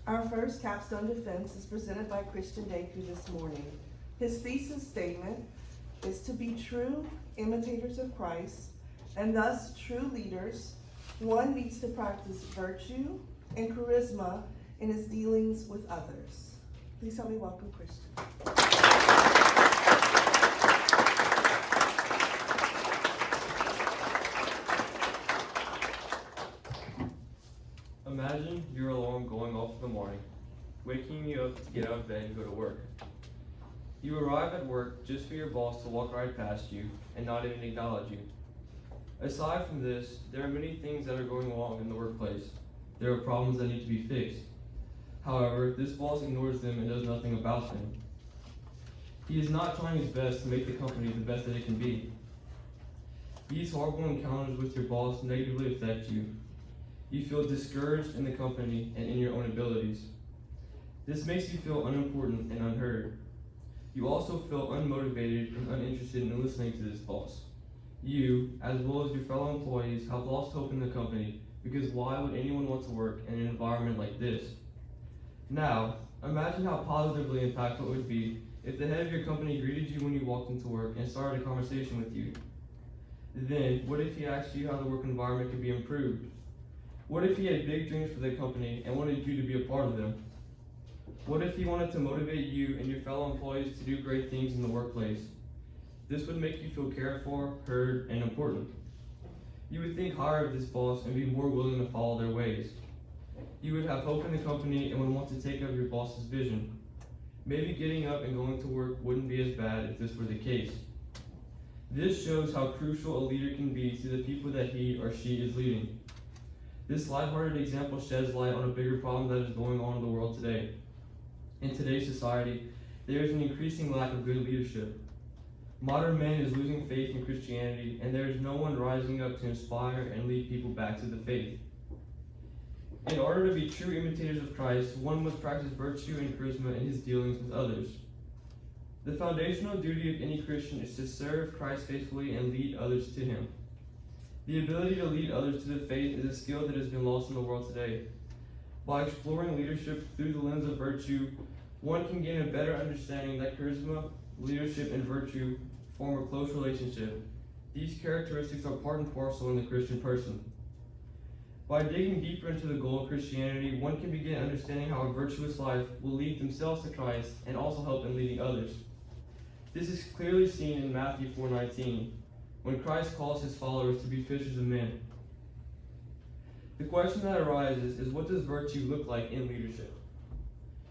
Our first capstone defense is presented by Christian Decou this morning. His thesis statement is to be true imitators of Christ, and thus true leaders. One needs to practice virtue and charisma in his dealings with others. Please help me welcome Christian. Imagine your alarm going off in the morning, waking you up to get out of bed and go to work. You arrive at work just for your boss to walk right past you and not even acknowledge you. Aside from this, there are many things that are going wrong in the workplace. There are problems that need to be fixed. However, this boss ignores them and does nothing about them. He is not trying his best to make the company the best that it can be. These horrible encounters with your boss negatively affect you. You feel discouraged in the company and in your own abilities. This makes you feel unimportant and unheard. You also feel unmotivated and uninterested in listening to this boss. You, as well as your fellow employees, have lost hope in the company because why would anyone want to work in an environment like this? Now, imagine how positively impactful it would be if the head of your company greeted you when you walked into work and started a conversation with you. Then, what if he asked you how the work environment could be improved? What if he had big dreams for the company and wanted you to be a part of them? What if he wanted to motivate you and your fellow employees to do great things in the workplace? This would make you feel cared for, heard, and important. You would think higher of this boss and be more willing to follow their ways. You would have hope in the company and would want to take up your boss's vision. Maybe getting up and going to work wouldn't be as bad if this were the case. This shows how crucial a leader can be to the people that he or she is leading. This lighthearted example sheds light on a bigger problem that is going on in the world today. In today's society, there is an increasing lack of good leadership. Modern man is losing faith in Christianity, and there is no one rising up to inspire and lead people back to the faith. In order to be true imitators of Christ, one must practice virtue and charisma in his dealings with others. The foundational duty of any Christian is to serve Christ faithfully and lead others to him. The ability to lead others to the faith is a skill that has been lost in the world today. By exploring leadership through the lens of virtue, one can gain a better understanding that charisma, leadership, and virtue form a close relationship. These characteristics are part and parcel in the Christian person. By digging deeper into the goal of Christianity, one can begin understanding how a virtuous life will lead themselves to Christ and also help in leading others. This is clearly seen in Matthew 4:19, when Christ calls his followers to be fishers of men. The question that arises is, what does virtue look like in leadership?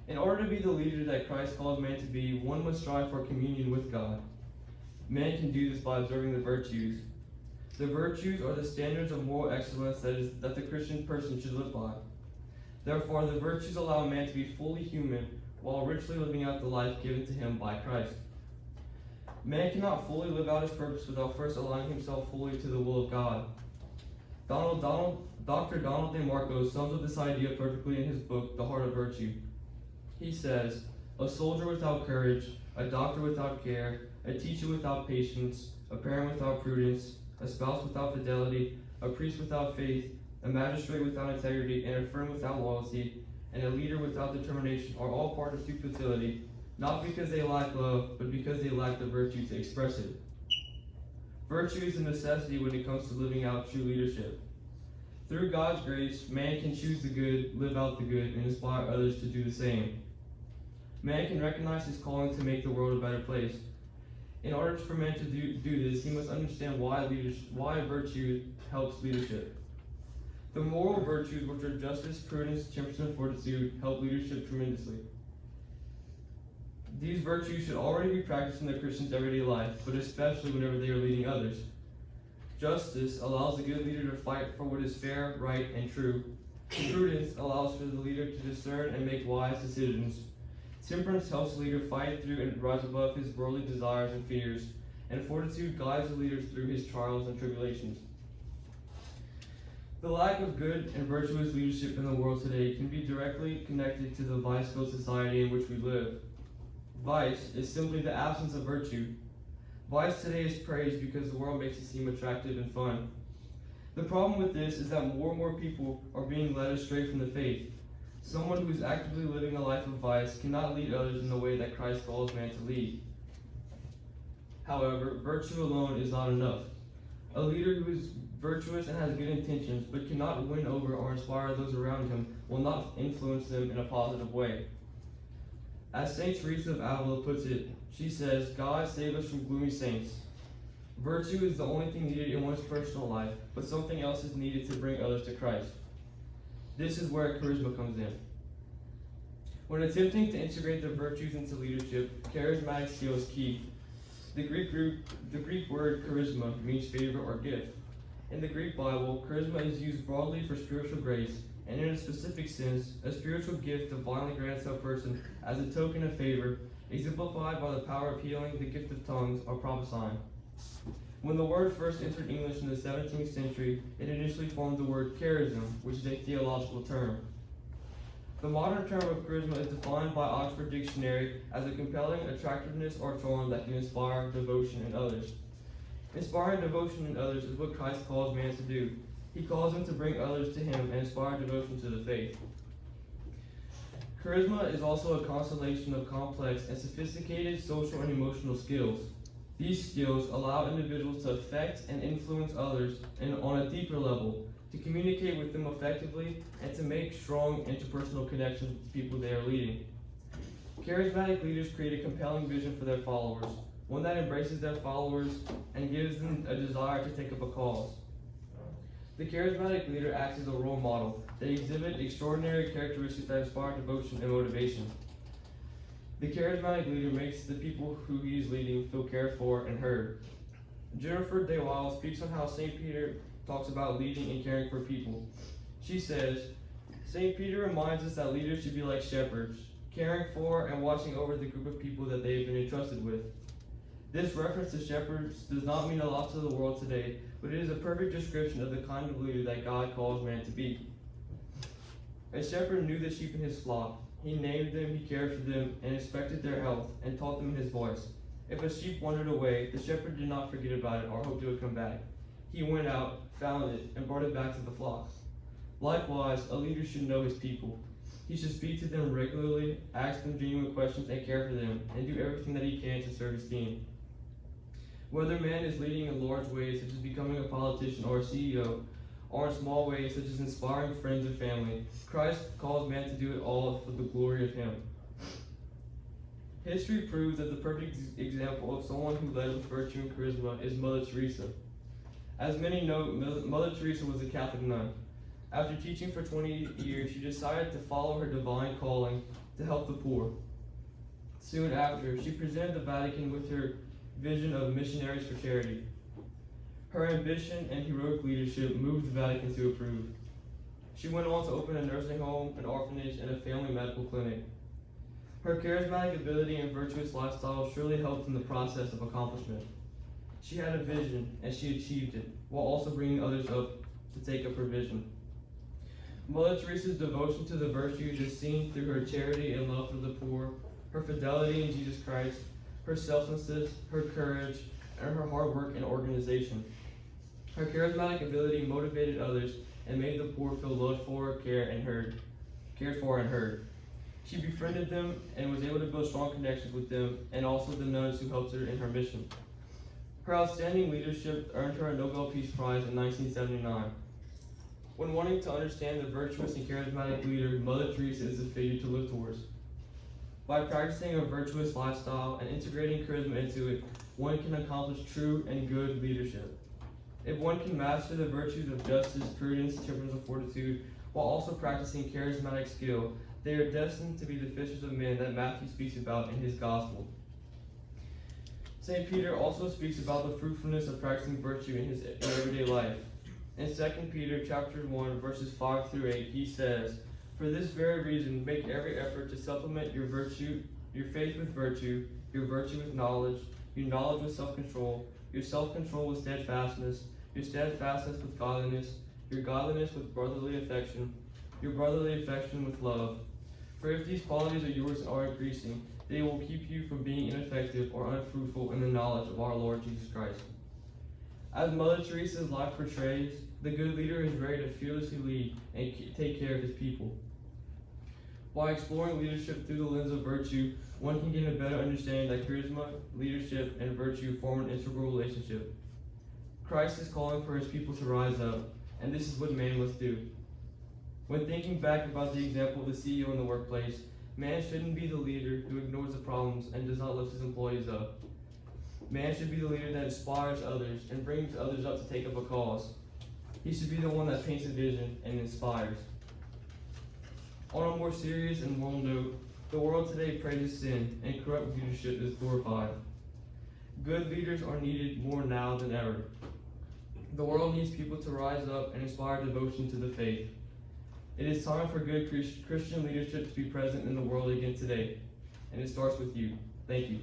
In order to be the leader that Christ calls man to be, one must strive for communion with God. Man can do this by observing the virtues. The virtues are the standards of moral excellence that the Christian person should live by. Therefore, the virtues allow man to be fully human while richly living out the life given to him by Christ. Man cannot fully live out his purpose without first allowing himself fully to the will of God. Dr. Donald DeMarco sums up this idea perfectly in his book, The Heart of Virtue. He says, "A soldier without courage, a doctor without care, a teacher without patience, a parent without prudence, a spouse without fidelity, a priest without faith, a magistrate without integrity, and a friend without loyalty, and a leader without determination are all part of futility, not because they lack love, but because they lack the virtue to express it." Virtue is a necessity when it comes to living out true leadership. Through God's grace, man can choose the good, live out the good, and inspire others to do the same. Man can recognize his calling to make the world a better place. In order for man to do this, he must understand why virtue helps leadership. The moral virtues, which are justice, prudence, temperance, and fortitude, help leadership tremendously. These virtues should already be practiced in the Christian's everyday life, but especially whenever they are leading others. Justice allows a good leader to fight for what is fair, right, and true. Prudence allows for the leader to discern and make wise decisions. Temperance helps the leader fight through and rise above his worldly desires and fears, and fortitude guides the leader through his trials and tribulations. The lack of good and virtuous leadership in the world today can be directly connected to the vice-filled society in which we live. Vice is simply the absence of virtue. Vice today is praised because the world makes it seem attractive and fun. The problem with this is that more and more people are being led astray from the faith. Someone who is actively living a life of vice cannot lead others in the way that Christ calls man to lead. However, virtue alone is not enough. A leader who is virtuous and has good intentions, but cannot win over or inspire those around him, will not influence them in a positive way. As Saint Teresa of Avila puts it, she says, God save us from gloomy saints. Virtue is the only thing needed in one's personal life, but something else is needed to bring others to Christ. This is where charisma comes in. When attempting to integrate the virtues into leadership, charismatic skill is key. The Greek word charisma means favor or gift. In the Greek Bible, charisma is used broadly for spiritual grace, and in a specific sense, a spiritual gift divinely granted to a person as a token of favor, exemplified by the power of healing, the gift of tongues, or prophesying. When the word first entered English in the 17th century, it initially formed the word charism, which is a theological term. The modern term of charisma is defined by Oxford Dictionary as a compelling attractiveness or charm that can inspire devotion in others. Inspiring devotion in others is what Christ calls man to do. He calls them to bring others to him and inspire devotion to the faith. Charisma is also a constellation of complex and sophisticated social and emotional skills. These skills allow individuals to affect and influence others on a deeper level, to communicate with them effectively, and to make strong interpersonal connections with the people they are leading. Charismatic leaders create a compelling vision for their followers, one that embraces their followers and gives them a desire to take up a cause. The charismatic leader acts as a role model. They exhibit extraordinary characteristics that inspire devotion and motivation. The charismatic leader makes the people who he is leading feel cared for and heard. Jennifer De Weil speaks on how St. Peter talks about leading and caring for people. She says, St. Peter reminds us that leaders should be like shepherds, caring for and watching over the group of people that they have been entrusted with. This reference to shepherds does not mean a lot to the world today, but it is a perfect description of the kind of leader that God calls man to be. A shepherd knew the sheep in his flock. He named them, he cared for them, and inspected their health, and taught them his voice. If a sheep wandered away, the shepherd did not forget about it or hoped it would come back. He went out, found it, and brought it back to the flock. Likewise, a leader should know his people. He should speak to them regularly, ask them genuine questions, and care for them, and do everything that he can to serve his team. Whether man is leading in large ways, such as becoming a politician or a CEO, or in small ways, such as inspiring friends and family, Christ calls man to do it all for the glory of him. History proves that the perfect example of someone who led with virtue and charisma is Mother Teresa. As many know, Mother Teresa was a Catholic nun. After teaching for 20 years, she decided to follow her divine calling to help the poor. Soon after, she presented the Vatican with her vision of missionaries for charity. Her ambition and heroic leadership moved the Vatican to approve. She went on to open a nursing home, an orphanage, and a family medical clinic. Her charismatic ability and virtuous lifestyle surely helped in the process of accomplishment. She had a vision, and she achieved it, while also bringing others up to take up her vision. Mother Teresa's devotion to the virtues is seen through her charity and love for the poor, her fidelity in Jesus Christ, her selflessness, her courage, and her hard work and organization. Her charismatic ability motivated others and made the poor feel loved for, cared for, and heard. She befriended them and was able to build strong connections with them and also the nuns who helped her in her mission. Her outstanding leadership earned her a Nobel Peace Prize in 1979. When wanting to understand the virtuous and charismatic leader, Mother Teresa is the figure to look towards. By practicing a virtuous lifestyle and integrating charisma into it, one can accomplish true and good leadership. If one can master the virtues of justice, prudence, temperance, and fortitude, while also practicing charismatic skill, they are destined to be the fishers of men that Matthew speaks about in his gospel. St. Peter also speaks about the fruitfulness of practicing virtue in his everyday life. In 2 Peter chapter 1, verses 5 through 8, he says, For this very reason, make every effort to supplement your faith with virtue, your virtue with knowledge, your knowledge with self-control, your self-control with steadfastness, your steadfastness with godliness, your godliness with brotherly affection, your brotherly affection with love. For if these qualities are yours and are increasing, they will keep you from being ineffective or unfruitful in the knowledge of our Lord Jesus Christ. As Mother Teresa's life portrays, the good leader is ready to fearlessly lead and take care of his people. By exploring leadership through the lens of virtue, one can gain a better understanding that charisma, leadership, and virtue form an integral relationship. Christ is calling for his people to rise up, and this is what man must do. When thinking back about the example of the CEO in the workplace, man shouldn't be the leader who ignores the problems and does not lift his employees up. Man should be the leader that inspires others and brings others up to take up a cause. He should be the one that paints a vision and inspires. On a more serious and moral note, the world today praises sin and corrupt leadership is glorified. Good leaders are needed more now than ever. The world needs people to rise up and inspire devotion to the faith. It is time for good Christian leadership to be present in the world again today, and it starts with you. Thank you.